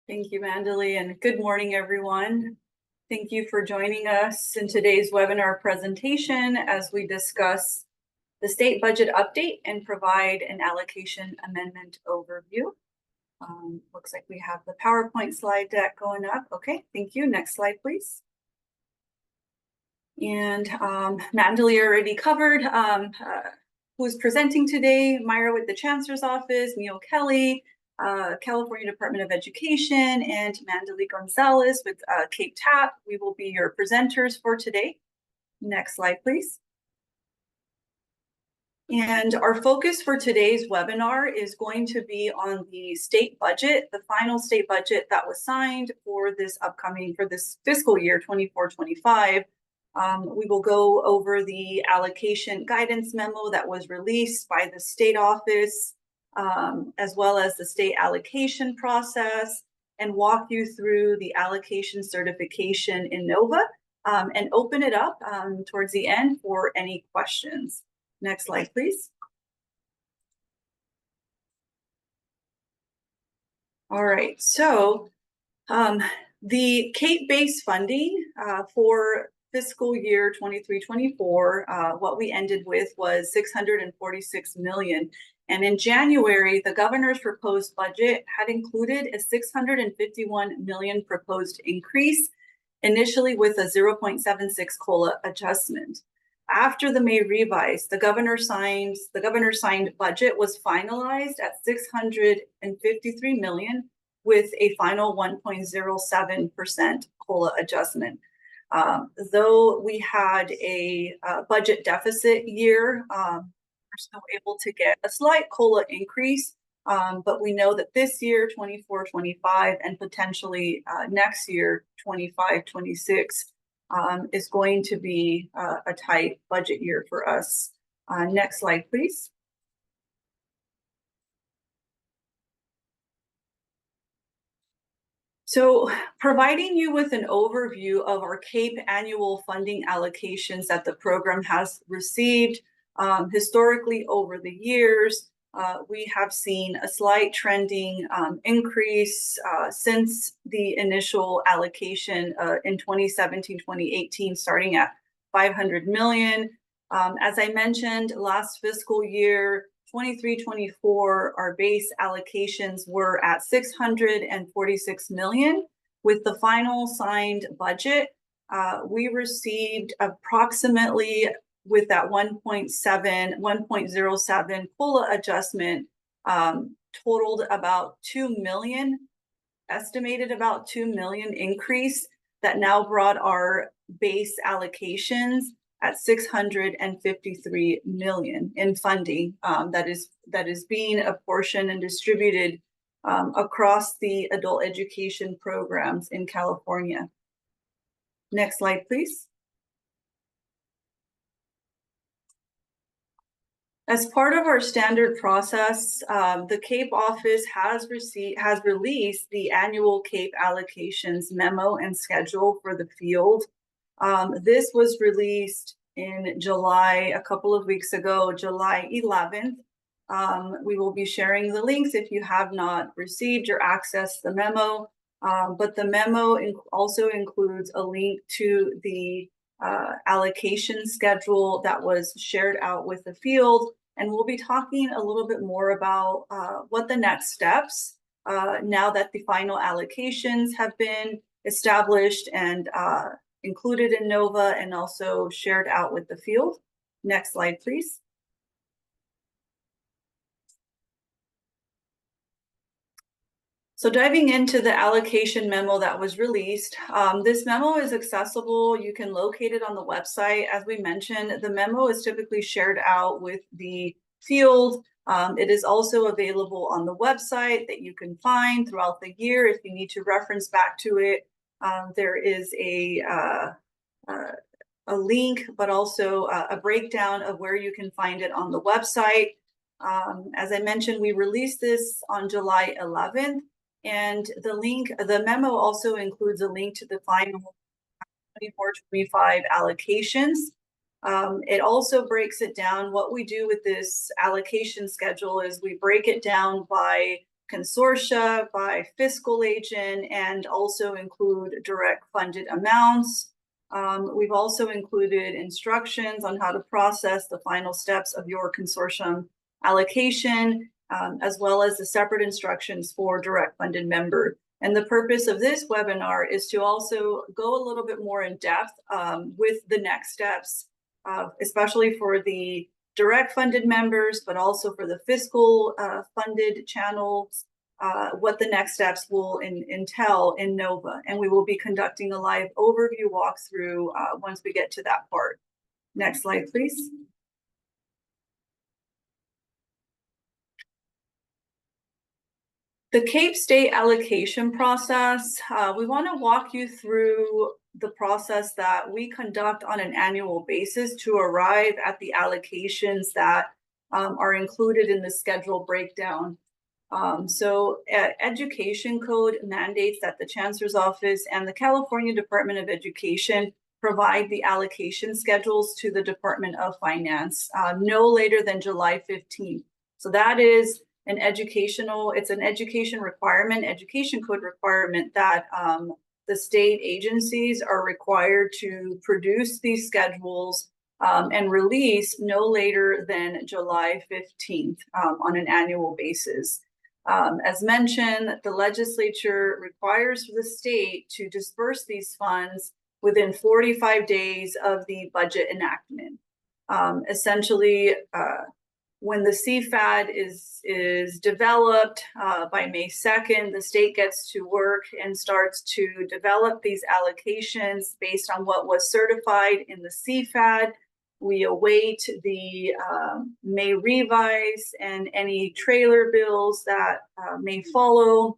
Thank you, Mandalay, and good morning, everyone. Thank you for joining us in today's webinar presentation as we discuss the state budget update and provide an allocation amendment overview. Looks like we have the PowerPoint slide deck going up. Okay, thank you. Next slide, please. And Mandalay already covered who's presenting today. Myra with the Chancellor's Office, Neil Kelly, California Department of Education, and Mandalay Gonzalez with Cape TAP. We will be your presenters for today. Next slide, please. And our focus for today's webinar is going to be on the state budget, the final state budget that was signed for this fiscal year 24-25. We will go over the allocation guidance memo that was released by the state office, as well as the state allocation process, and walk you through the allocation certification in NOVA, and open it up towards the end for any questions. Next slide, please. All right, so the CAPE-based funding for fiscal year 23-24, what we ended with was $646 million. And in January, the governor's proposed budget had included a $651 million proposed increase, initially with a 0.76 COLA adjustment. After the May revise, the governor's signed budget was finalized at $653 million with a final 1.07% COLA adjustment. Though we had a budget deficit year, we're still able to get a slight COLA increase, but we know that this year, 24-25, and potentially next year, 25-26, is going to be a tight budget year for us. Next slide, please. So providing you with an overview of our CAPE annual funding allocations that the program has received. Historically over the years, we have seen a slight trending increase since the initial allocation in 2017-2018, starting at $500 million. As I mentioned, last fiscal year, 23-24, our base allocations were at $646 million. With the final signed budget, we received approximately, with that 1.07 COLA adjustment, totaled about 2 million, estimated about 2 million increase that now brought our base allocations at $653 million in funding that is being apportioned and distributed across the adult education programs in California. Next slide, please. As part of our standard process, the CAPE office has released the annual CAPE allocations memo and schedule for the field. This was released in July, a couple of weeks ago, July 11th. We will be sharing the links if you have not received or accessed the memo, but the memo also includes a link to the allocation schedule that was shared out with the field. And we'll be talking a little bit more about what the next steps, now that the final allocations have been established and included in NOVA and also shared out with the field. Next slide, please. So diving into the allocation memo that was released, this memo is accessible. You can locate it on the website. As we mentioned, the memo is typically shared out with the field. It is also available on the website that you can find throughout the year if you need to reference back to it. There is a link, but also a breakdown of where you can find it on the website. As I mentioned, we released this on July 11th. And the memo also includes a link to the final 24-25 allocations. It also breaks it down. What we do with this allocation schedule is we break it down by consortia, by fiscal agent, and also include direct funded amounts. We've also included instructions on how to process the final steps of your consortium allocation, as well as the separate instructions for direct funded member. And the purpose of this webinar is to also go a little bit more in depth with the next steps, especially for the direct funded members, but also for the fiscal funded channels, what the next steps will entail in NOVA. And we will be conducting a live overview walkthrough once we get to that part. Next slide, please. The Cape State allocation process, we want to walk you through the process that we conduct on an annual basis to arrive at the allocations that are included in the schedule breakdown. So Education Code mandates that the Chancellor's Office and the California Department of Education provide the allocation schedules to the Department of Finance no later than July 15th. So that is it's an education requirement, education code requirement that the state agencies are required to produce these schedules and release no later than July 15th on an annual basis. As mentioned, the legislature requires the state to disperse these funds within 45 days of the budget enactment. Essentially, when the CFAD is developed by May 2nd, the state gets to work and starts to develop these allocations based on what was certified in the CFAD. We await the May revise and any trailer bills that may follow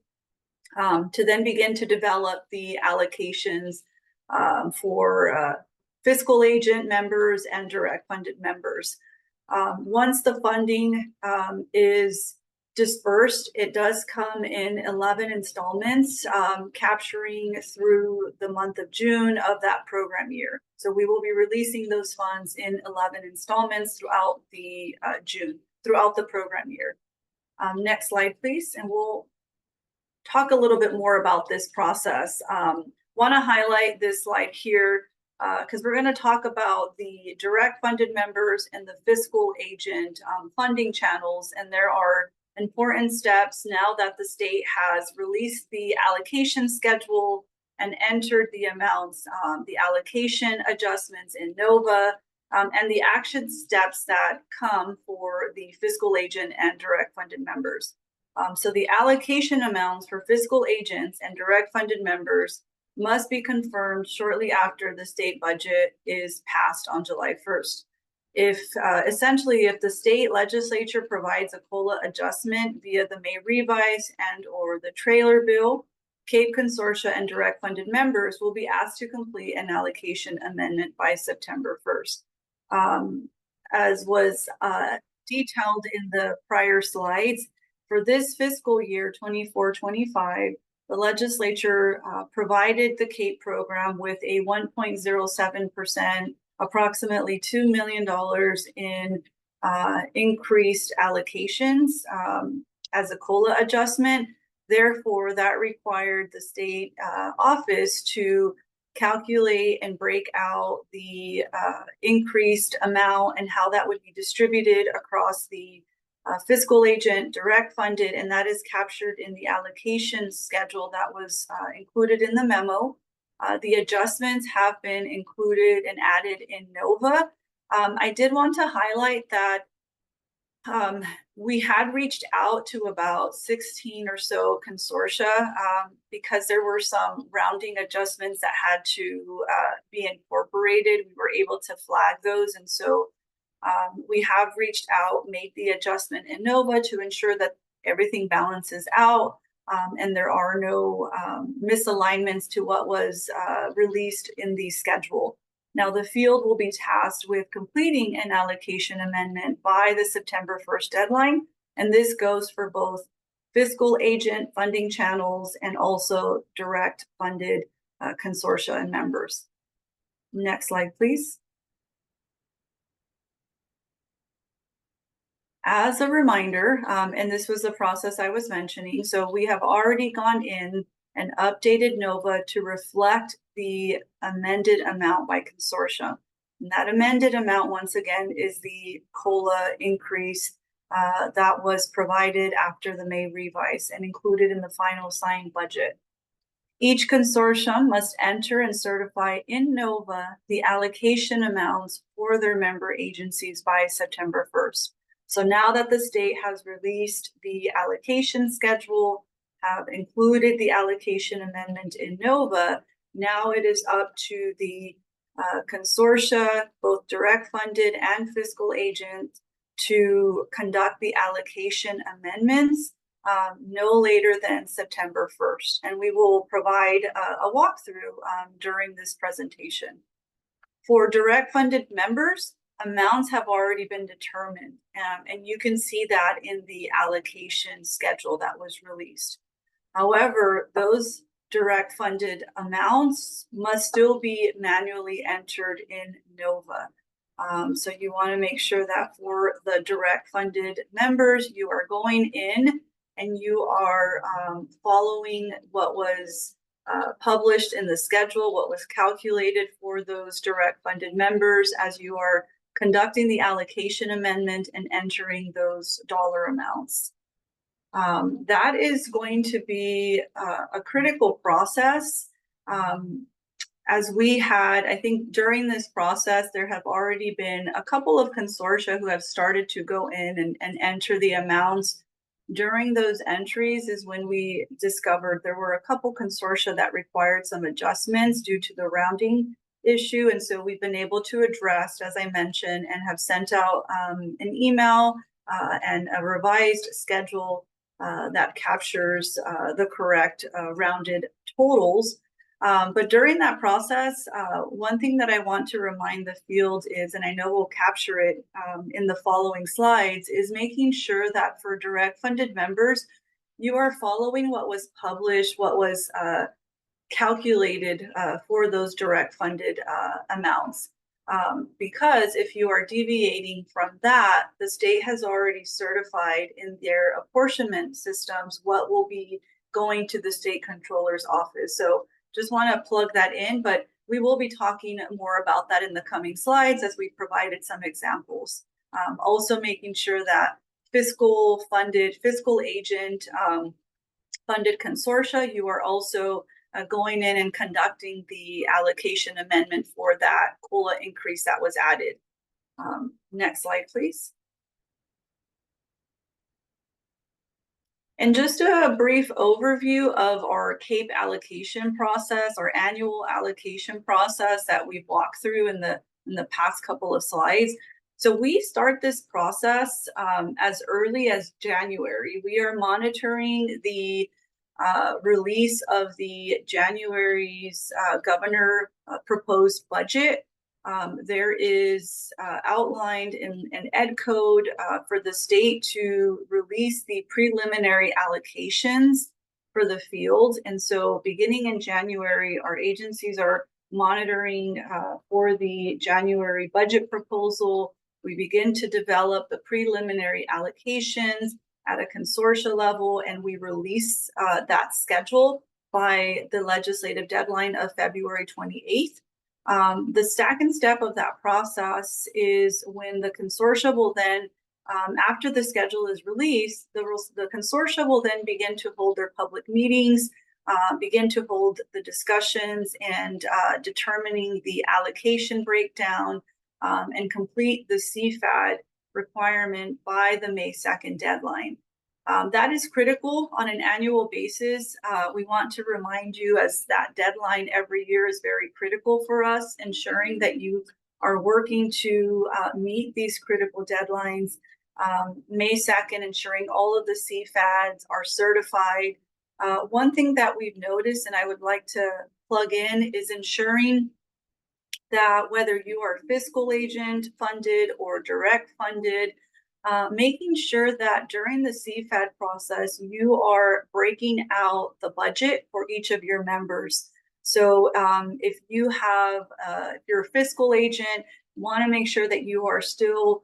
to then begin to develop the allocations for fiscal agent members and direct funded members. Once the funding is dispersed, it does come in 11 installments, capturing through the month of June of that program year. So we will be releasing those funds in 11 installments throughout the throughout the program year. Next slide, please, and we'll talk a little bit more about this process. Want to highlight this slide here because we're going to talk about the direct funded members and the fiscal agent funding channels, and there are important steps now that the state has released the allocation schedule and entered the amounts, the allocation adjustments in NOVA, and the action steps that come for the fiscal agent and direct funded members. So the allocation amounts for fiscal agents and direct funded members must be confirmed shortly after the state budget is passed on July 1st. If the state legislature provides a COLA adjustment via the May revise and or the trailer bill, CAPE Consortia and direct funded members will be asked to complete an allocation amendment by September 1st. As was detailed in the prior slides, for this fiscal year 24-25, the legislature provided the CAPE program with a 1.07%, approximately $2 million in increased allocations as a COLA adjustment. Therefore, that required the state office to calculate and break out the increased amount and how that would be distributed across the fiscal agent, direct funded, and that is captured in the allocation schedule that was included in the memo. The adjustments have been included and added in NOVA. I did want to highlight that we had reached out to about 16 or so consortia because there were some rounding adjustments that had to be incorporated. We were able to flag those, and so we have reached out, made the adjustment in NOVA to ensure that everything balances out and there are no misalignments to what was released in the schedule. Now, the field will be tasked with completing an allocation amendment by the September 1st deadline, and this goes for both fiscal agent funding channels and also direct funded consortia and members. Next slide, please. As a reminder, and this was the process I was mentioning, so we have already gone in and updated NOVA to reflect the amended amount by consortium. And that amended amount, once again, is the COLA increase that was provided after the May revise and included in the final signed budget. Each consortium must enter and certify in NOVA the allocation amounts for their member agencies by September 1st. So now that the state has released the allocation schedule, have included the allocation amendment in NOVA, now it is up to the consortia, both direct funded and fiscal agents, to conduct the allocation amendments no later than September 1st. And we will provide a walkthrough during this presentation. For direct funded members, amounts have already been determined, and you can see that in the allocation schedule that was released. However, those direct funded amounts must still be manually entered in NOVA. So you want to make sure that for the direct funded members, you are going in and you are following what was published in the schedule, what was calculated for those direct funded members as you are conducting the allocation amendment and entering those dollar amounts. That is going to be a critical process. As we had, I think during this process, there have already been a couple of consortia who have started to go in and enter the amounts. During those entries is when we discovered there were a couple consortia that required some adjustments due to the rounding issue. And so we've been able to address, as I mentioned, and have sent out an email and a revised schedule that captures the correct rounded totals. But during that process, one thing that I want to remind the field is, and I know we'll capture it in the following slides, is making sure that for direct funded members, you are following what was published, what was calculated for those direct funded amounts. Because if you are deviating from that, the state has already certified in their apportionment systems what will be going to the state controller's office. So just want to plug that in, but we will be talking more about that in the coming slides as we provided some examples. Also making sure that fiscal agent funded consortia, you are also going in and conducting the allocation amendment for that COLA increase that was added. Next slide, please. And just a brief overview of our CAPE allocation process, our annual allocation process that we've walked through in the past couple of slides. So we start this process as early as January. We are monitoring the release of the January's governor proposed budget. There is outlined in Ed Code for the state to release the preliminary allocations for the field. And so beginning in January, our agencies are monitoring for the January budget proposal. We begin to develop the preliminary allocations at a consortia level, and we release that schedule by the legislative deadline of February 28th. The stack and step of that process is when the consortia will then, after the schedule is released, the consortia will then begin to hold their public meetings, begin to hold the discussions and determining the allocation breakdown and complete the CFAD requirement by the May 2nd deadline. That is critical on an annual basis. We want to remind you, as that deadline every year is very critical for us, ensuring that you are working to meet these critical deadlines. May 2nd, ensuring all of the CFADs are certified. One thing that we've noticed, and I would like to plug in, is ensuring that whether you are fiscal agent funded or direct funded, making sure that during the CFAD process, you are breaking out the budget for each of your members. So if you have, if you're a fiscal agent, want to make sure that you are still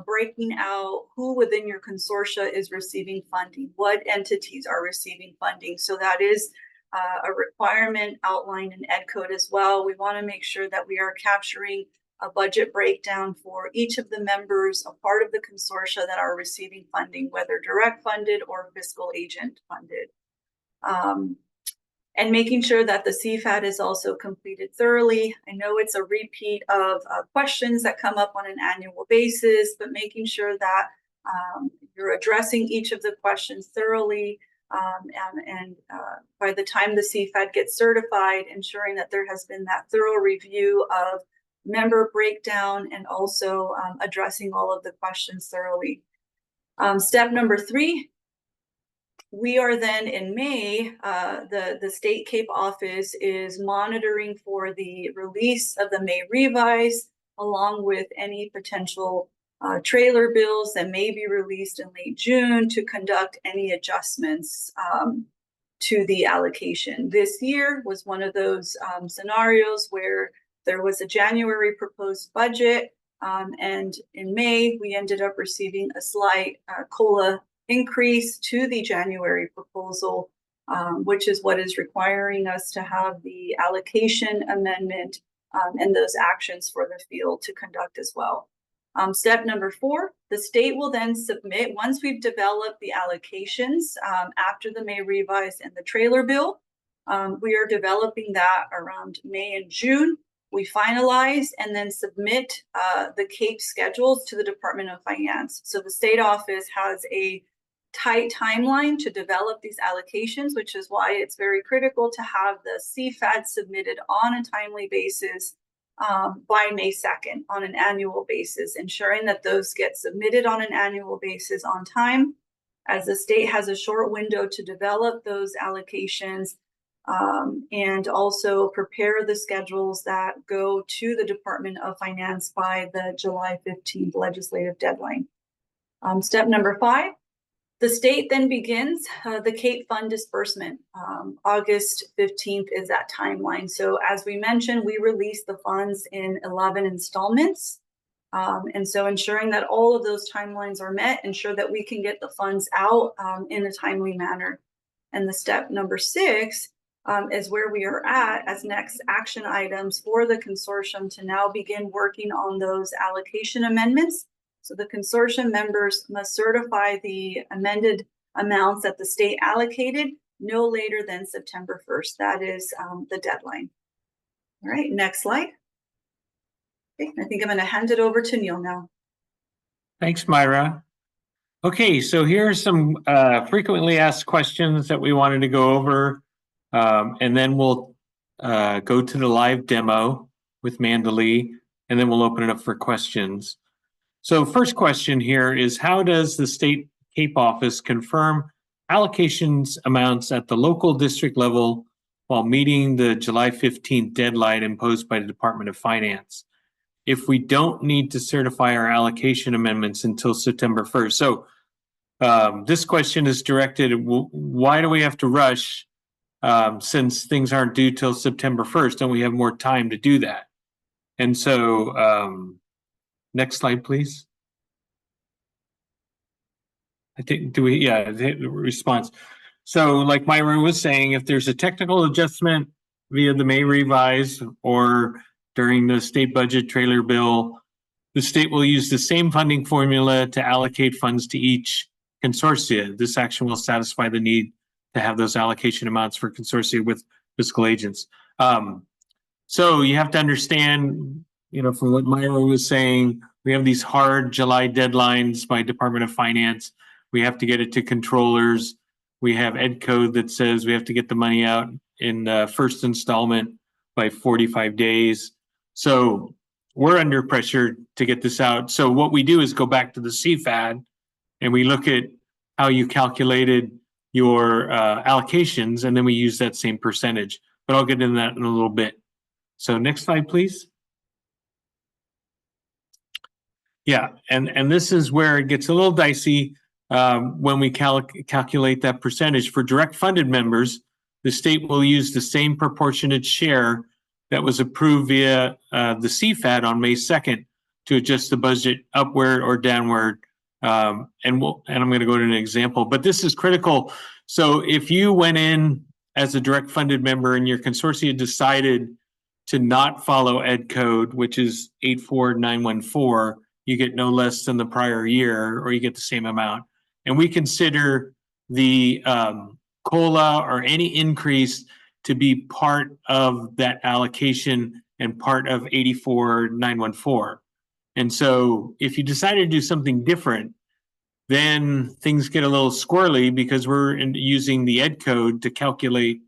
breaking out who within your consortia is receiving funding, what entities are receiving funding. So that is a requirement outlined in Ed Code as well. We want to make sure that we are capturing a budget breakdown for each of the members, a part of the consortia that are receiving funding, whether direct funded or fiscal agent funded. And making sure that the CFAD is also completed thoroughly. I know it's a repeat of questions that come up on an annual basis, but making sure that you're addressing each of the questions thoroughly. And by the time the CFAD gets certified, ensuring that there has been that thorough review of member breakdown and also addressing all of the questions thoroughly. Step number 3, we are then in May, the state CAPE office is monitoring for the release of the May revise, along with any potential trailer bills that may be released in late June to conduct any adjustments to the allocation. This year was one of those scenarios where there was a January proposed budget, and in May, we ended up receiving a slight COLA increase to the January proposal, which is what is requiring us to have the allocation amendment and those actions for the field to conduct as well. Step number 4, the state will then submit, once we've developed the allocations after the May revise and the trailer bill, we are developing that around May and June. We finalize and then submit the CAPE schedules to the Department of Finance. So the state office has a tight timeline to develop these allocations, which is why it's very critical to have the CFAD submitted on a timely basis by May 2nd on an annual basis, ensuring that those get submitted on an annual basis on time, as the state has a short window to develop those allocations and also prepare the schedules that go to the Department of Finance by the July 15th legislative deadline. Step number 5, the state then begins the CAPE fund disbursement. August 15th is that timeline. So as we mentioned, we release the funds in 11 installments. And so ensuring that all of those timelines are met, ensure that we can get the funds out in a timely manner. And the step number 6 is where we are at as next action items for the consortium to now begin working on those allocation amendments. So the consortium members must certify the amended amounts that the state allocated no later than September 1st. That is the deadline. All right, next slide. Okay, I think I'm going to hand it over to Neil now. Thanks, Myra. Okay, so here are some frequently asked questions that we wanted to go over, and then we'll go to the live demo with Mandalee, and then we'll open it up for questions. So first question here is, how does the state CAPE office confirm allocations amounts at the local district level while meeting the July 15th deadline imposed by the Department of Finance if we don't need to certify our allocation amendments until September 1st? So this question is directed, why do we have to rush since things aren't due till September 1st? Don't we have more time to do that? And so next slide, please. I think, the response. So like Myra was saying, if there's a technical adjustment via the May revise or during the state budget trailer bill, the state will use the same funding formula to allocate funds to each consortia. This action will satisfy the need to have those allocation amounts for consortia with fiscal agents. So you have to understand, from what Myra was saying, we have these hard July deadlines by Department of Finance. We have to get it to controllers. We have Ed Code that says we have to get the money out in the first installment by 45 days. So we're under pressure to get this out. So what we do is go back to the CFAD and we look at how you calculated your allocations, and then we use that same percentage. But I'll get into that in a little bit. So next slide, please. Yeah, and this is where it gets a little dicey when we calculate that percentage. For direct funded members, the state will use the same proportionate share that was approved via the CFAD on May 2nd, to adjust the budget upward or downward. And I'm going to go to an example, but this is critical. So if you went in as a direct funded member and your consortia decided to not follow Ed Code, which is 84914, you get no less than the prior year, or you get the same amount. And we consider the COLA or any increase to be part of that allocation and part of 84914. And so if you decide to do something different, then things get a little squirrely because we're using the Ed Code to calculate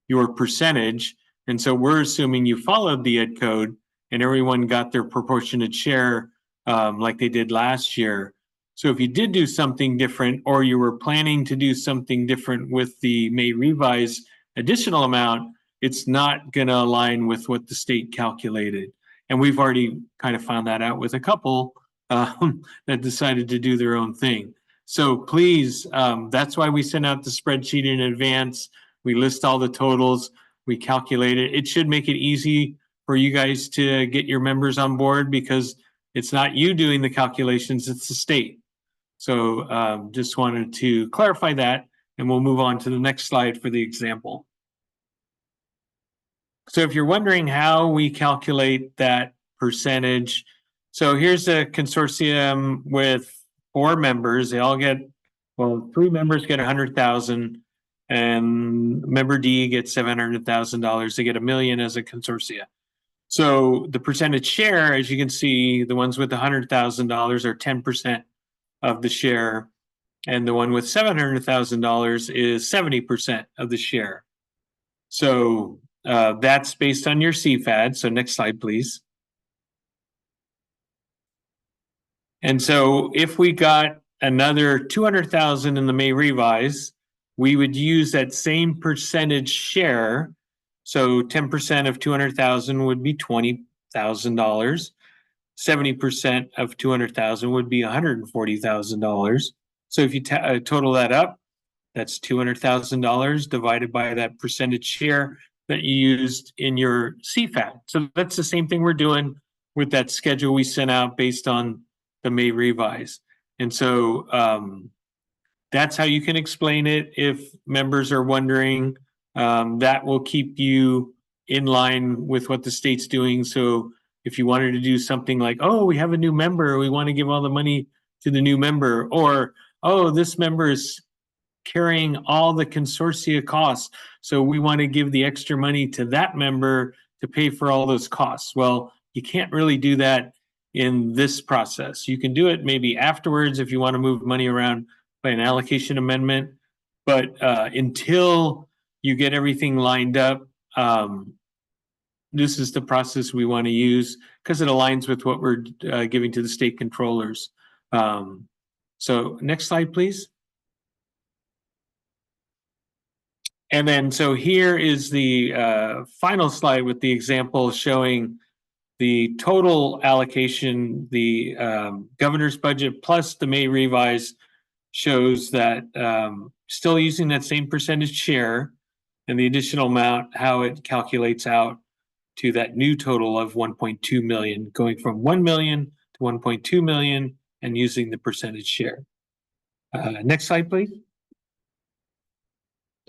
your percentage. And so we're assuming you followed the Ed Code and everyone got their proportionate share like they did last year. So if you did do something different, or you were planning to do something different with the May revise additional amount, it's not going to align with what the state calculated. And we've already kind of found that out with a couple that decided to do their own thing. So please, that's why we send out the spreadsheet in advance. We list all the totals, we calculate it. It should make it easy for you guys to get your members on board, because it's not you doing the calculations, it's the state. So just wanted to clarify that, and we'll move on to the next slide for the example. So if you're wondering how we calculate that percentage, so here's a consortium with 4 members. They all get, well, 3 members get 100,000, and member D gets $700,000. They get $1 million as a consortia. So the percentage share, as you can see, the ones with $100,000 are 10% of the share, and the one with $700,000 is 70% of the share. So that's based on your CFAD. So next slide, please. And so if we got another 200,000 in the May revise, we would use that same percentage share. So 10% of 200,000 would be $20,000. 70% of 200,000 would be $140,000. So if you total that up, that's $200,000 divided by that percentage share that you used in your CFAD. So that's the same thing we're doing with that schedule we sent out based on the May revise. And so that's how you can explain it if members are wondering. That will keep you in line with what the state's doing. So if you wanted to do something like, oh, we have a new member, we want to give all the money to the new member, or, oh, this member is carrying all the consortia costs, so we want to give the extra money to that member to pay for all those costs. Well, you can't really do that in this process. You can do it maybe afterwards if you want to move money around by an allocation amendment, but until you get everything lined up, this is the process we want to use because it aligns with what we're giving to the state controllers. So next slide, please. And then, so here is the final slide with the example showing the total allocation. The governor's budget plus the May revise shows that still using that same percentage share, and the additional amount, how it calculates out to that new total of 1.2 million, going from 1 million to 1.2 million and using the percentage share. Next slide, please.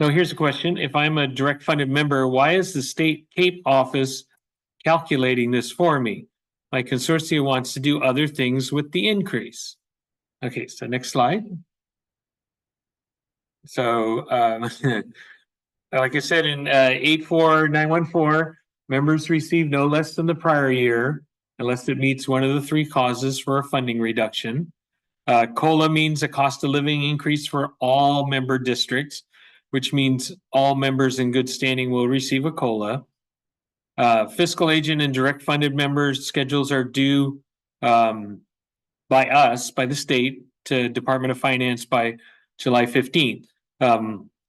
So here's a question. If I'm a direct funded member, why is the state CAPE office calculating this for me? My consortia wants to do other things with the increase. Okay, so next slide. So like I said, in 84914, members receive no less than the prior year unless it meets one of the 3 causes for a funding reduction. COLA means a cost of living increase for all member districts, which means all members in good standing will receive a COLA. Fiscal agent and direct funded members' schedules are due by us, by the state, to Department of Finance by July 15th.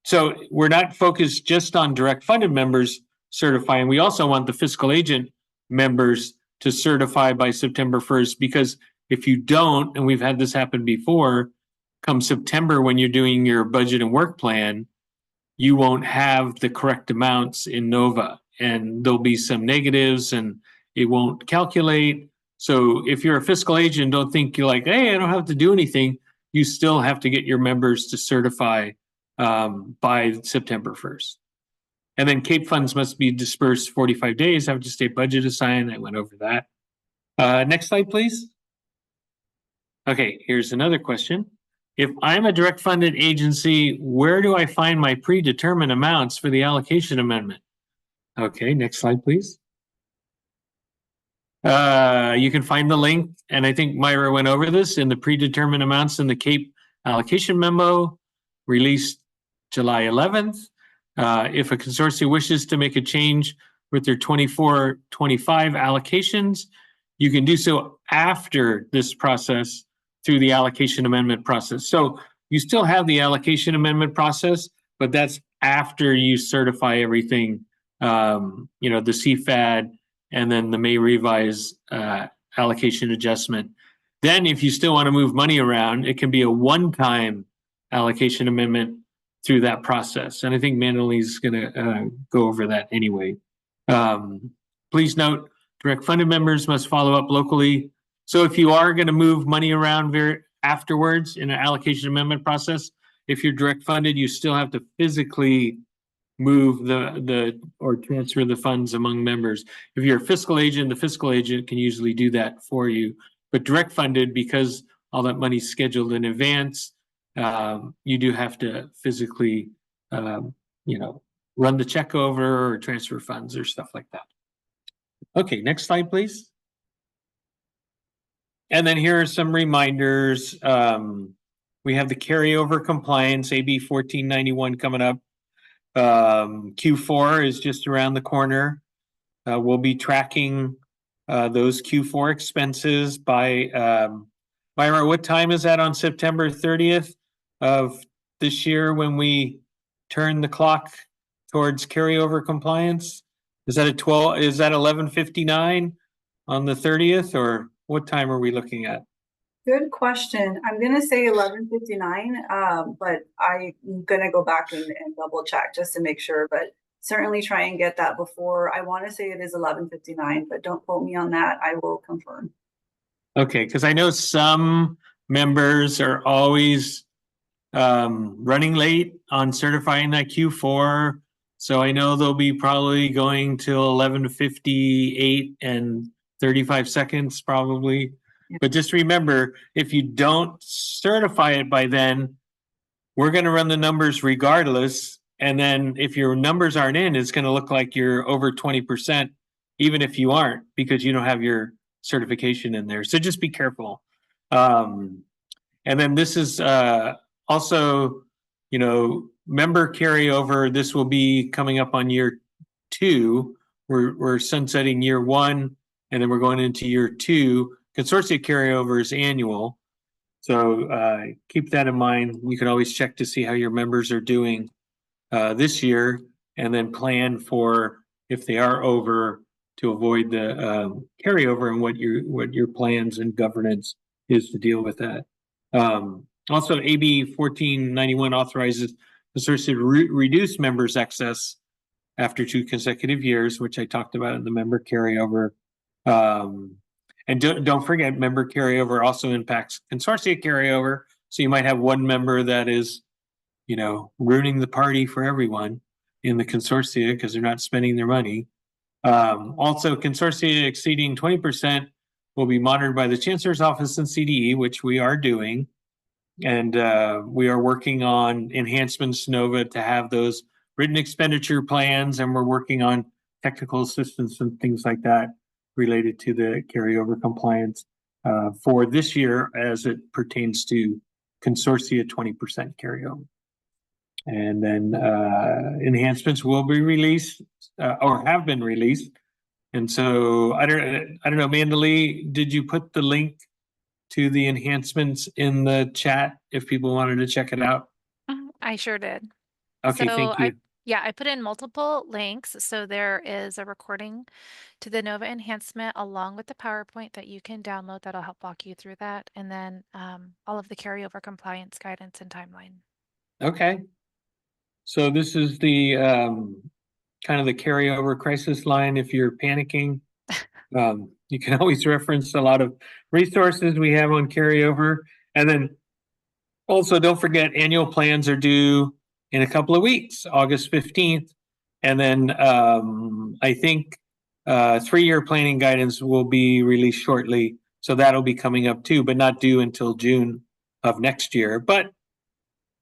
So we're not focused just on direct funded members certifying. We also want the fiscal agent members to certify by September 1st, because if you don't, and we've had this happen before, come September when you're doing your budget and work plan, you won't have the correct amounts in NOVA, and there'll be some negatives and it won't calculate. So if you're a fiscal agent, don't think you're like, hey, I don't have to do anything. You still have to get your members to certify by September 1st. And then CAPE funds must be dispersed 45 days after state budget is signed. I went over that. Next slide, please. Okay, here's another question. If I'm a direct funded agency, where do I find my predetermined amounts for the allocation amendment? Okay, next slide, please. You can find the link, and I think Myra went over this in the predetermined amounts in the CAPE allocation memo released July 11th. If a consortium wishes to make a change with their 24-25 allocations, you can do so after this process through the allocation amendment process. So you still have the allocation amendment process, but that's after you certify everything, the CFAD, and then the May revise allocation adjustment. Then if you still want to move money around, it can be a one-time allocation amendment through that process. And I think Manali's going to go over that anyway. Please note, direct funded members must follow up locally. So if you are going to move money around afterwards in an allocation amendment process, if you're direct funded, you still have to physically move or transfer the funds among members. If you're a fiscal agent, the fiscal agent can usually do that for you. But direct funded, because all that money's scheduled in advance, you do have to physically, run the check over or transfer funds or stuff like that. Okay, next slide, please. And then here are some reminders. We have the carryover compliance, AB 1491 coming up. Q4 is just around the corner. We'll be tracking those Q4 expenses by Myra, what time is that on September 30th of this year when we turn the clock towards carryover compliance? Is that at 11:59 on the 30th, or what time are we looking at? Good question. I'm gonna say 11:59, but I'm gonna go back and double check just to make sure, but certainly try and get that before. I want to say it is 11:59, but don't quote me on that. I will confirm. Okay, because I know some members are always running late on certifying that Q4. So I know they'll be probably going till 11:58 and 35 seconds probably. But just remember, if you don't certify it by then, we're going to run the numbers regardless. And then if your numbers aren't in, it's going to look like you're over 20%, even if you aren't, because you don't have your certification in there. So just be careful. And then this is also, member carryover. This will be coming up on year 2. We're sunsetting year 1, and then we're going into year 2. Consortia carryover is annual. So keep that in mind. You can always check to see how your members are doing this year, and then plan for, if they are over, to avoid the carryover, and what your plans and governance is to deal with that. Also, AB 1491 authorizes consortia to reduce members' excess after 2 consecutive years, which I talked about in the member carryover. And don't forget, member carryover also impacts consortia carryover. So you might have one member that is, ruining the party for everyone in the consortia because they're not spending their money. Also, consortia exceeding 20% will be monitored by the Chancellor's Office and CDE, which we are doing. And we are working on enhancements to NOVA to have those written expenditure plans, and we're working on technical assistance and things like that related to the carryover compliance for this year as it pertains to consortia 20% carryover. And then enhancements will be released or have been released. And so I don't know, Mandalee, did you put the link to the enhancements in the chat if people wanted to check it out? I sure did. Okay, So thank you. I put in multiple links. So there is a recording to the NOVA enhancement along with the PowerPoint that you can download that'll help walk you through that. And then all of the carryover compliance guidance and timeline. Okay. So this is the kind of the carryover crisis line if you're panicking. You can always reference a lot of resources we have on carryover. And then also don't forget annual plans are due in a couple of weeks, August 15th. And then I think 3-year planning guidance will be released shortly. So that'll be coming up too, but not due until June of next year. But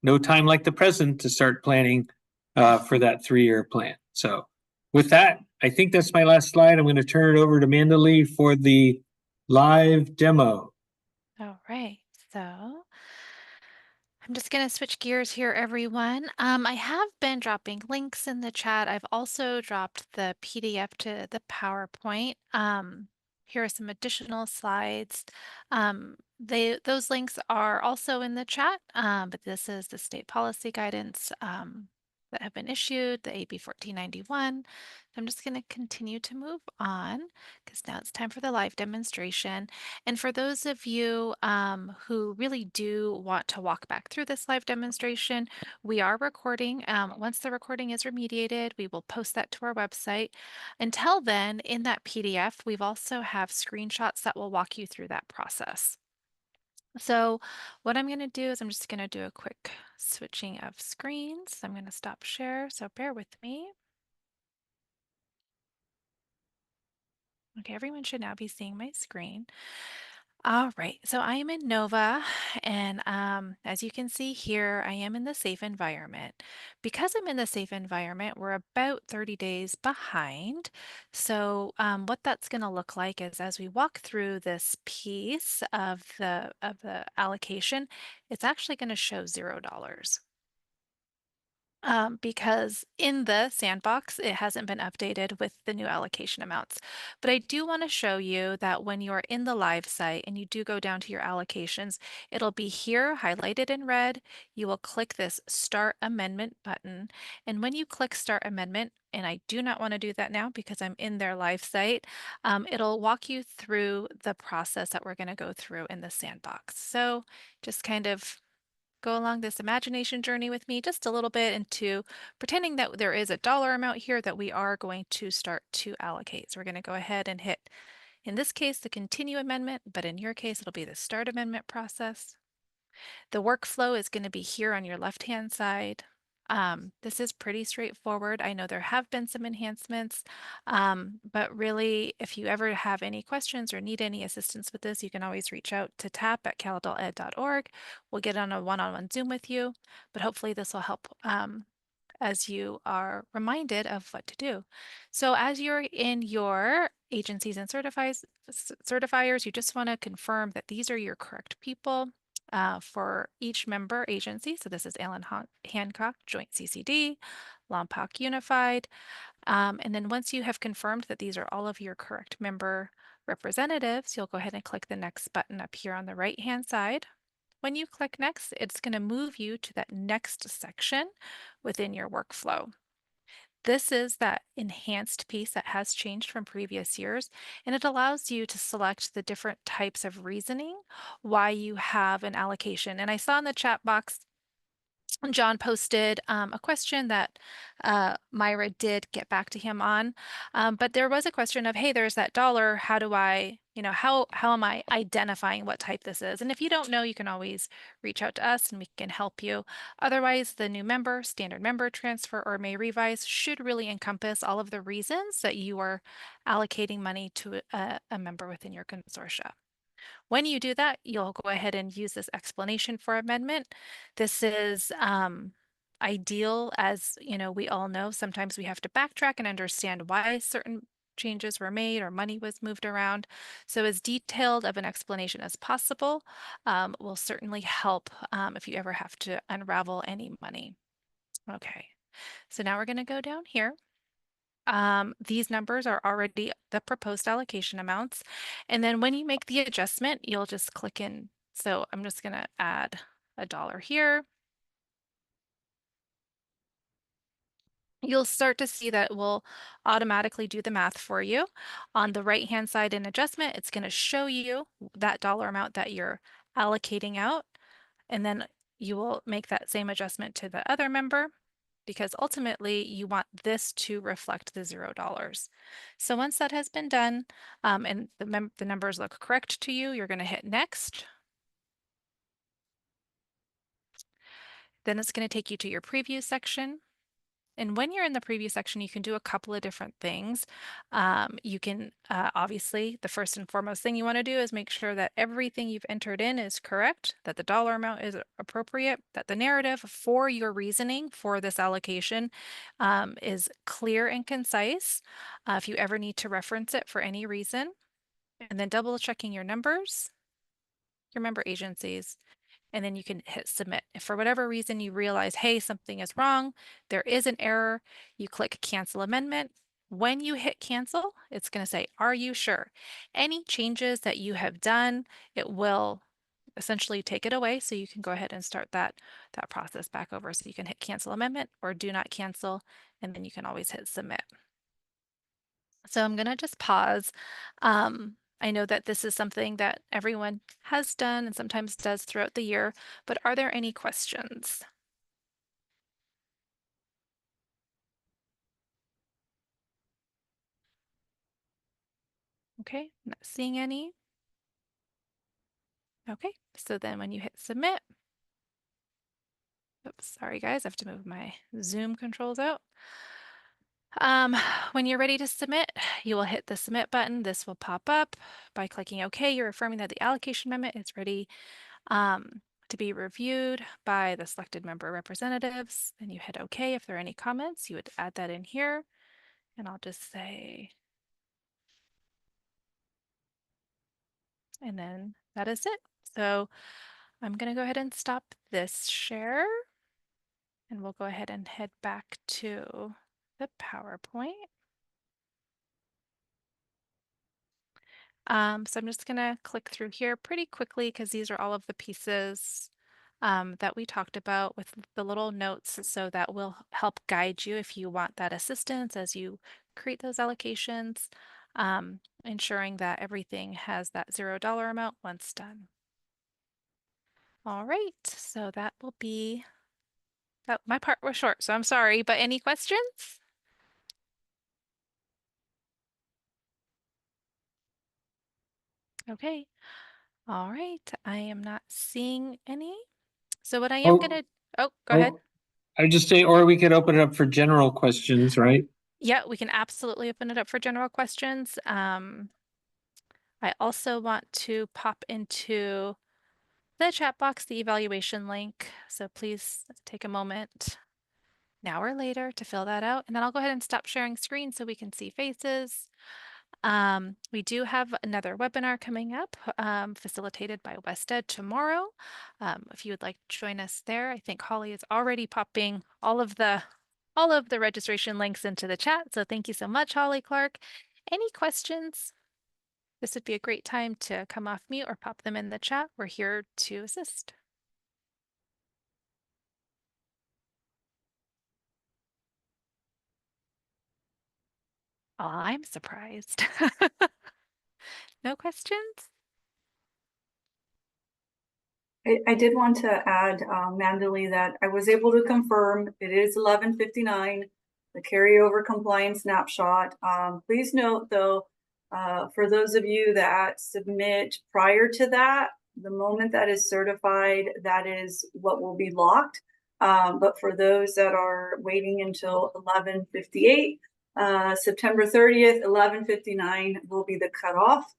no time like the present to start planning for that 3-year plan. So with that, I think that's my last slide. I'm going to turn it over to Mandalee for the live demo. All right, so I'm just going to switch gears here, everyone. I have been dropping links in the chat. I've also dropped the PDF to the PowerPoint. Here are some additional slides. Those links are also in the chat, but this is the state policy guidance that have been issued, the AB 1491. I'm just going to continue to move on because now it's time for the live demonstration. And for those of you who really do want to walk back through this live demonstration, we are recording. Once the recording is remediated, we will post that to our website. Until then, in that PDF, we've also have screenshots that will walk you through that process. So what I'm going to do is I'm just going to do a quick switching of screens. I'm going to stop share, so bear with me. Okay, everyone should now be seeing my screen. All right, so I am in Nova, and as you can see here, I am in the safe environment. Because I'm in the safe environment, we're about 30 days behind. So what that's going to look like is as we walk through this piece of the allocation, it's actually going to show $0. Because in the sandbox, it hasn't been updated with the new allocation amounts. But I do want to show you that when you are in the live site and you do go down to your allocations, it'll be here highlighted in red. You will click this Start Amendment button. And when you click Start Amendment, and I do not want to do that now because I'm in their live site, it'll walk you through the process that we're going to go through in the sandbox. So just kind of go along this imagination journey with me just a little bit into pretending that there is a dollar amount here that we are going to start to allocate. So we're going to go ahead and hit, in this case, the continue amendment, but in your case, it'll be the start amendment process. The workflow is going to be here on your left-hand side. This is pretty straightforward. I know there have been some enhancements, but really, if you ever have any questions or need any assistance with this, you can always reach out to tap@caladeled.org. We'll get on a one-on-one Zoom with you, but hopefully this will help as you are reminded of what to do. So as you're in your agencies and certifiers, you just want to confirm that these are your correct people. For each member agency. So this is Allen Hancock Joint CCD, Lompoc Unified. And then once you have confirmed that these are all of your correct member representatives, you'll go ahead and click the next button up here on the right-hand side. When you click next, it's going to move you to that next section within your workflow. This is that enhanced piece that has changed from previous years, and it allows you to select the different types of reasoning why you have an allocation. And I saw in the chat box, John posted a question that Myra did get back to him on, but there was a question of, hey, there's that dollar. How do I, how am I identifying what type this is? And if you don't know, you can always reach out to us and we can help you. Otherwise, the new member, standard member transfer, or may revise should really encompass all of the reasons that you are allocating money to a member within your consortia. When you do that, you'll go ahead and use this explanation for amendment. This is ideal, as we all know, sometimes we have to backtrack and understand why certain changes were made or money was moved around. So as detailed of an explanation as possible will certainly help if you ever have to unravel any money. Okay, so now we're going to go down here. These numbers are already the proposed allocation amounts. And then when you make the adjustment, you'll just click in. So I'm just going to add $1 here. You'll start to see that it will automatically do the math for you. On the right-hand side in adjustment, it's going to show you that dollar amount that you're allocating out. And then you will make that same adjustment to the other member. because ultimately you want this to reflect the $0. So once that has been done, and the numbers look correct to you, you're going to hit next. Then it's going to take you to your preview section. And when you're in the preview section, you can do a couple of different things. You can, obviously, the first and foremost thing you want to do is make sure that everything you've entered in is correct, that the dollar amount is appropriate, that the narrative for your reasoning for this allocation is clear and concise. If you ever need to reference it for any reason, and then double checking your numbers, your member agencies, and then you can hit submit. If for whatever reason you realize, hey, something is wrong, there is an error, you click cancel amendment. When you hit cancel, it's going to say, are you sure? Any changes that you have done, it will essentially take it away. So you can go ahead and start that process back over. So you can hit cancel amendment or do not cancel, and then you can always hit submit. So I'm going to just pause. I know that this is something that everyone has done and sometimes does throughout the year, but are there any questions? Okay, not seeing any. Okay, so then when you hit submit, oops, sorry guys, I have to move my Zoom controls out. When you're ready to submit, you will hit the submit button. This will pop up. By clicking OK, you're affirming that the allocation amendment is ready to be reviewed by the selected member representatives. Then you hit OK. If there are any comments, you would add that in here. And I'll just say, and then that is it. So I'm going to go ahead and stop this share. And we'll go ahead and head back to the PowerPoint. So I'm just going to click through here pretty quickly because these are all of the pieces that we talked about with the little notes. So that will help guide you if you want that assistance as you create those allocations, ensuring that everything has that $0 amount once done. All right, so that will be that. My part was short, so I'm sorry, but any questions? Okay. All right. I am not seeing any. So what I am gonna, oh, go ahead. I just say, or we could open it up for general questions, right? Yeah, we can absolutely open it up for general questions. I also want to pop into the chat box the evaluation link. So please take a moment now or later to fill that out. And then I'll go ahead and stop sharing screen so we can see faces. We do have another webinar coming up, facilitated by WestEd tomorrow. If you would like to join us there, I think Holly is already popping all of the registration links into the chat. So thank you so much, Holly Clark. Any questions? This would be a great time to come off mute or pop them in the chat. We're here to assist. Oh, I'm surprised. No questions? I did want to add, Mandalee, that I was able to confirm it is 11:59, the carryover compliance snapshot. Please note though, for those of you that submit prior to that, the moment that is certified, that is what will be locked. But for those that are waiting until 11:58, September 30th, 11:59 will be the cutoff.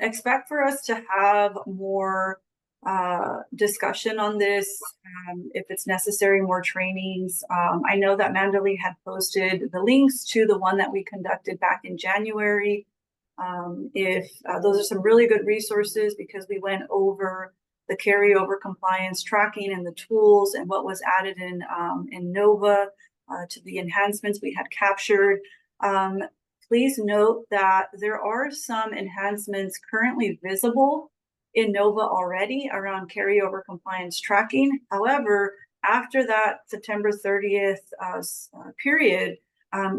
Expect for us to have more discussion on this, if it's necessary, more trainings. I know that Mandalee had posted the links to the one that we conducted back in January. If those are some really good resources because we went over the carryover compliance tracking and the tools and what was added in NOVA to the enhancements we had captured. Please note that there are some enhancements currently visible in NOVA already around carryover compliance tracking. However, after that September 30th period,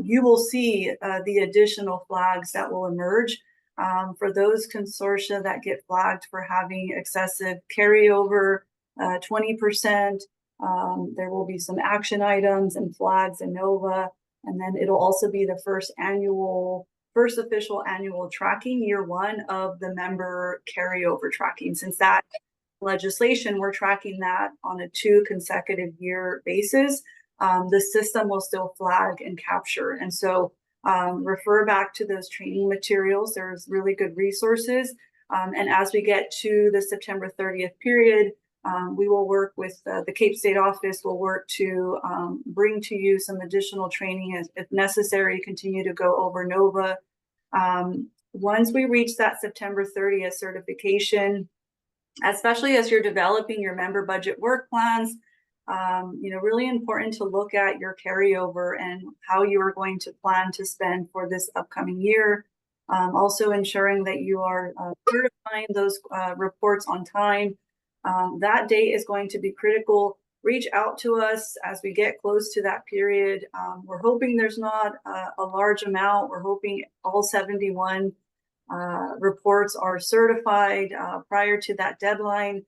you will see the additional flags that will emerge for those consortia that get flagged for having excessive carryover, 20%, There will be some action items and flags and NOVA, and then it'll also be the first official annual tracking, year one of the member carryover tracking. Since that legislation, we're tracking that on a 2 consecutive year basis. The system will still flag and capture. And so refer back to those training materials. There's really good resources. And as we get to the September 30th period, we will work with the Cape State office. We'll work to bring to you some additional training if necessary, continue to go over NOVA. Once we reach that September 30th certification, especially as you're developing your member budget work plans, really important to look at your carryover and how you are going to plan to spend for this upcoming year. Also ensuring that you are certifying those reports on time. That date is going to be critical. Reach out to us as we get close to that period. We're hoping there's not a large amount. We're hoping all 71 reports are certified prior to that deadline.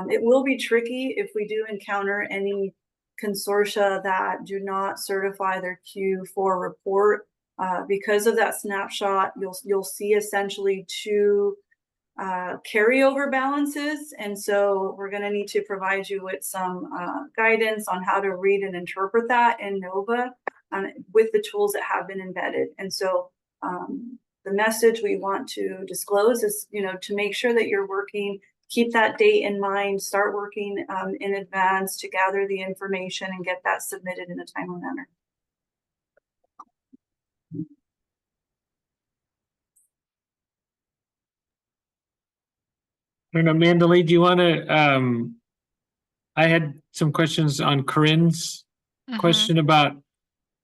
It will be tricky if we do encounter any consortia that do not certify their Q4 report. Because of that snapshot, you'll see essentially 2 carryover balances. And so we're going to need to provide you with some guidance on how to read and interpret that in NOVA with the tools that have been embedded. And so the message we want to disclose is, to make sure that you're working, keep that date in mind, start working in advance to gather the information and get that submitted in a timely manner. I don't know, Mandalay, do you want to, I had some questions on Corinne's question about,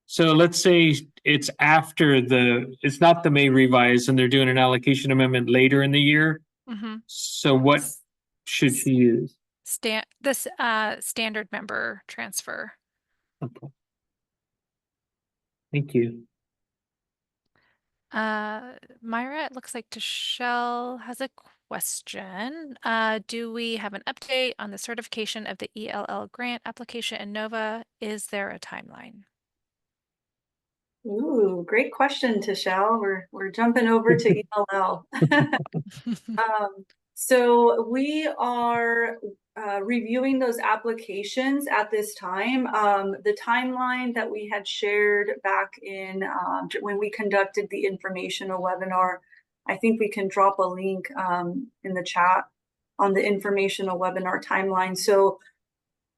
so let's say it's it's not the May revise and they're doing an allocation amendment later in the year. So what should she use? Standard member transfer. Okay. Thank you. Myra, it looks like Tashelle has a question. Do we have an update on the certification of the ELL grant application in NOVA? Is there a timeline? Ooh, great question, Tashelle. We're jumping over to ELL. So we are reviewing those applications at this time. The timeline that we had shared back in when we conducted the informational webinar, I think we can drop a link in the chat on the informational webinar timeline. So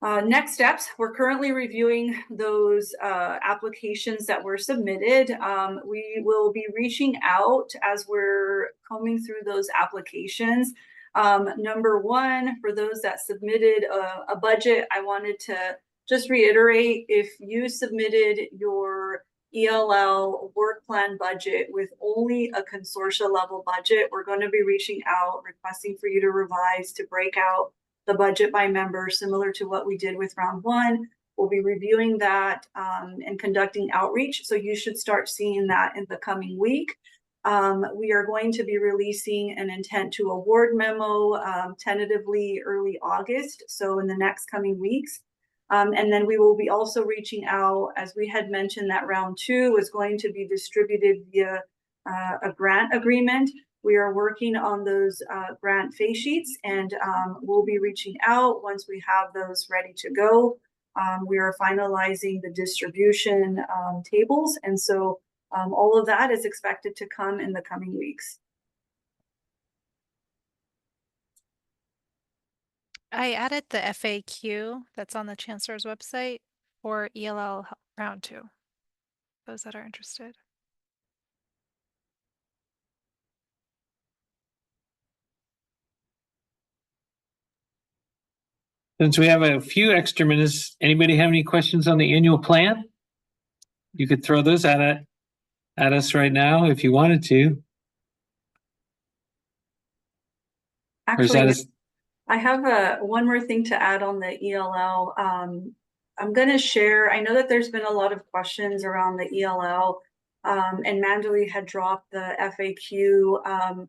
next steps, we're currently reviewing those applications that were submitted. We will be reaching out as we're combing through those applications. Number one, for those that submitted a budget, I wanted to just reiterate, if you submitted your ELL work plan budget with only a consortia level budget, we're going to be reaching out, requesting for you to revise, to break out the budget by member, similar to what we did with round one. We'll be reviewing that and conducting outreach. So you should start seeing that in the coming week. We are going to be releasing an intent to award memo tentatively early August, so in the next coming weeks. And then we will be also reaching out, as we had mentioned, that round two is going to be distributed via a grant agreement. We are working on those grant face sheets, and we'll be reaching out once we have those ready to go. We are finalizing the distribution tables, and so all of that is expected to come in the coming weeks. I added the FAQ that's on the Chancellor's website for ELL round two, those that are interested. Since we have a few extra minutes, anybody have any questions on the annual plan? You could throw those at us right now if you wanted to. Actually, I have one more thing to add on the ELL. I'm going to share, I know that there's been a lot of questions around the ELL, and Mandalay had dropped the FAQ.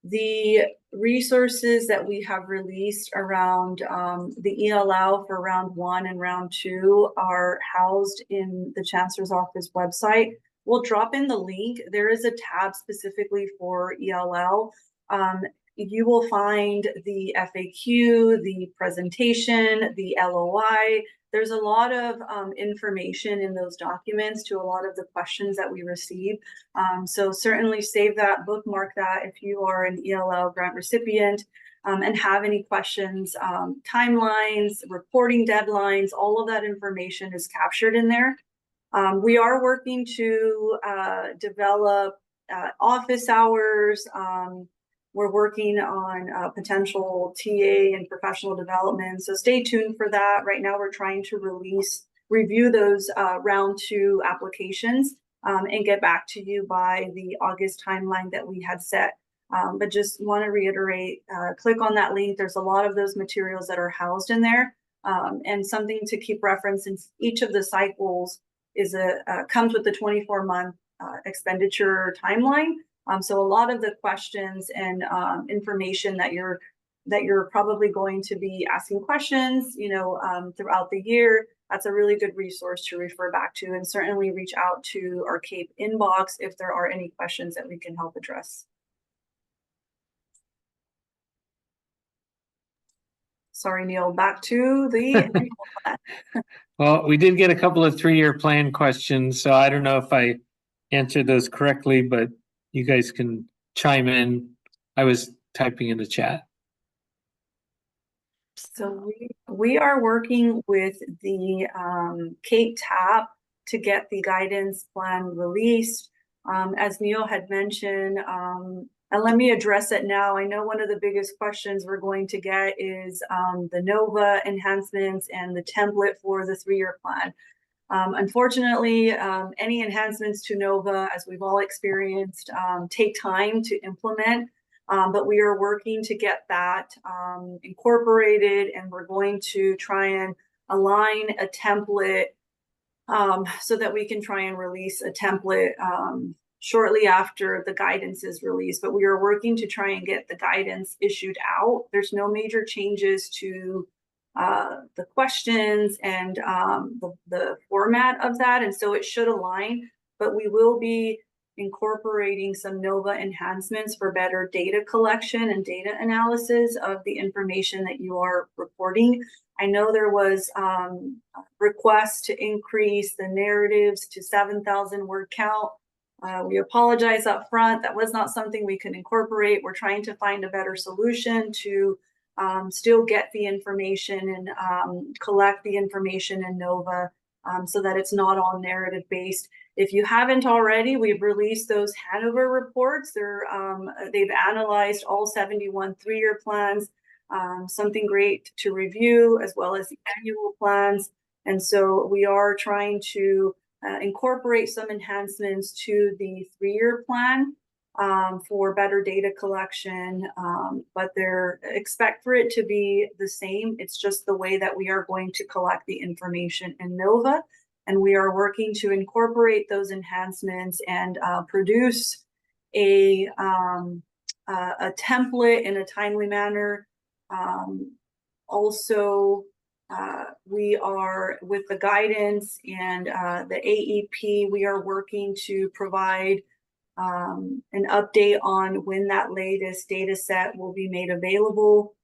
The resources that we have released around the ELL for round 1 and round 2 are housed in the Chancellor's Office website. We'll drop in the link. There is a tab specifically for ELL. You will find the FAQ, the presentation, the LOI. There's a lot of information in those documents to a lot of the questions that we receive. So certainly save that, bookmark that if you are an ELL grant recipient and have any questions. Timelines, reporting deadlines, all of that information is captured in there. We are working to develop office hours. We're working on potential TA and professional development. So stay tuned for that. Right now, we're trying to review those round 2 applications and get back to you by the August timeline that we had set. But just want to reiterate, click on that link. There's a lot of those materials that are housed in there. And something to keep reference in each of the cycles is comes with the 24-month expenditure timeline. So a lot of the questions and information that you're probably going to be asking questions, throughout the year, that's a really good resource to refer back to, and certainly reach out to our CAPE inbox if there are any questions that we can help address. Sorry, Neil, back to the Well, we did get a couple of 3-year plan questions, so I don't know if I answered those correctly, but you guys can chime in. I was typing in the chat. So we are working with the CAPE TAP to get the guidance plan released. As Neil had mentioned, and let me address it now. I know one of the biggest questions we're going to get is the NOVA enhancements and the template for the 3-year plan. Unfortunately, any enhancements to NOVA, as we've all experienced, take time to implement, but we are working to get that incorporated, and we're going to try and align a template so that we can try and release a template shortly after the guidance is released. But we are working to try and get the guidance issued out. There's no major changes to the questions and the format of that, and so it should align, but we will be incorporating some NOVA enhancements for better data collection and data analysis of the information that you are reporting. I know there was requests to increase the narratives to 7,000 word count. We apologize up front. That was not something we could incorporate. We're trying to find a better solution to still get the information and collect the information in NOVA so that it's not all narrative based. If you haven't already, we've released those Hanover reports. They've analyzed all 71 3-year plans, something great to review, as well as the annual plans. And so we are trying to incorporate some enhancements to the 3-year plan for better data collection, but expect for it to be the same. It's just the way that we are going to collect the information in NOVA, and we are working to incorporate those enhancements and produce a template in a timely manner. Also, we are with the guidance and the AEP, we are working to provide an update on when that latest data set will be made available.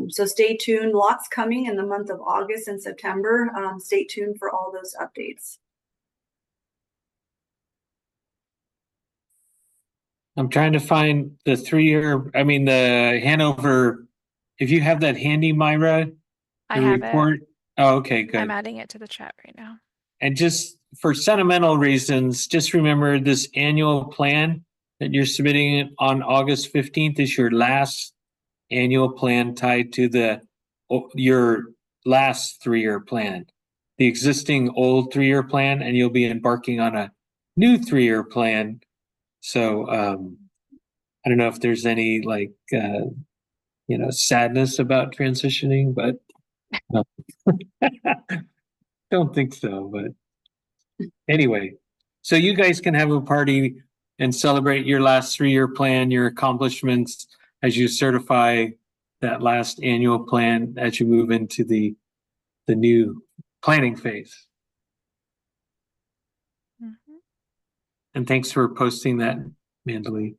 So stay tuned. Lots coming in the month of August and September. Stay tuned for all those updates. I'm trying to find the 3-year, the Hanover. If you have that handy, Myra, I the have report. Oh, okay, good. I'm adding it to the chat right now. And just for sentimental reasons, just remember this annual plan that you're submitting on August 15th is your last annual plan tied to your last 3-year plan, the existing old 3-year plan, and you'll be embarking on a new 3-year plan. So I don't know if there's any sadness about transitioning, but don't think so. But anyway, so you guys can have a party and celebrate your last 3-year plan, your accomplishments, as you certify that last annual plan as you move into the new planning phase. Mhm. And thanks for posting that, Mandalee.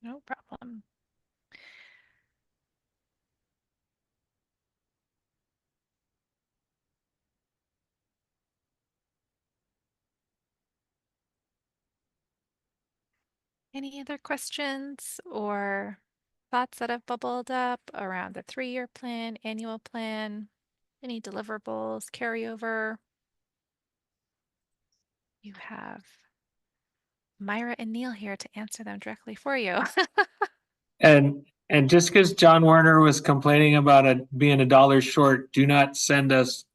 No problem. Any other questions or thoughts that have bubbled up around the 3-year plan, annual plan, any deliverables, carryover? You have Myra and Neil here to answer them directly for you. And just because John Warner was complaining about it being $1 short, do not send us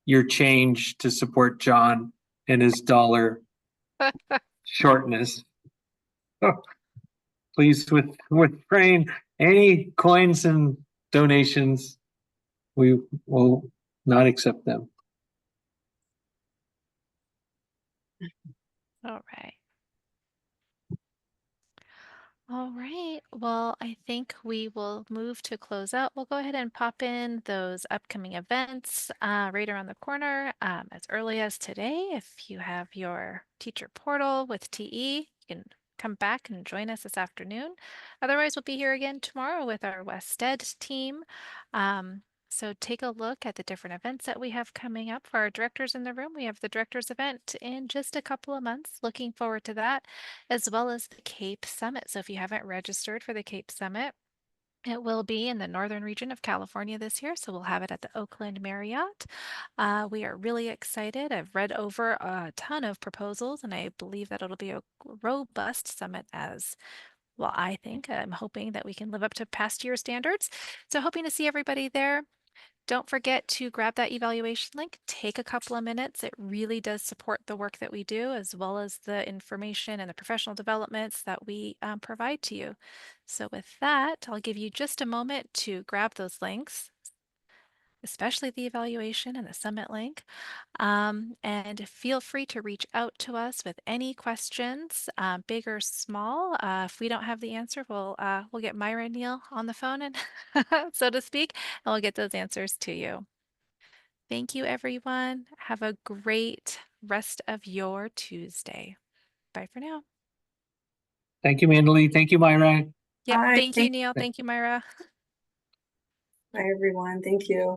your change to support John and his dollar shortness. Please, with praying, any coins and donations, we will not accept them. All right. All right. Well, I think we will move to close out. We'll go ahead and pop in those upcoming events right around the corner as early as today. If you have your teacher portal with TE, you can come back and join us this afternoon. Otherwise, we'll be here again tomorrow with our Wested team. So take a look at the different events that we have coming up for our directors in the room. We have the directors event in just a couple of months. Looking forward to that, as well as the Cape Summit. So if you haven't registered for the Cape Summit, it will be in the northern region of California this year, so we'll have it at the Oakland Marriott. We are really excited. I've read over a ton of proposals, and I believe that it'll be a robust summit as well. I'm hoping that we can live up to past year standards. So hoping to see everybody there. Don't forget to grab that evaluation link. Take a couple of minutes. It really does support the work that we do, as well as the information and the professional developments that we provide to you. So with that, I'll give you just a moment to grab those links, especially the evaluation and the summit link. And feel free to reach out to us with any questions, big or small. If we don't have the answer, we'll get Myra and Neil on the phone, and so to speak, and we'll get those answers to you. Thank you, everyone. Have a great rest of your Tuesday. Bye for now. Thank you, Mandalee. Thank you, Myra. Yep. Bye. Thank you, Neil. Thank you, Myra. Bye, everyone. Thank you.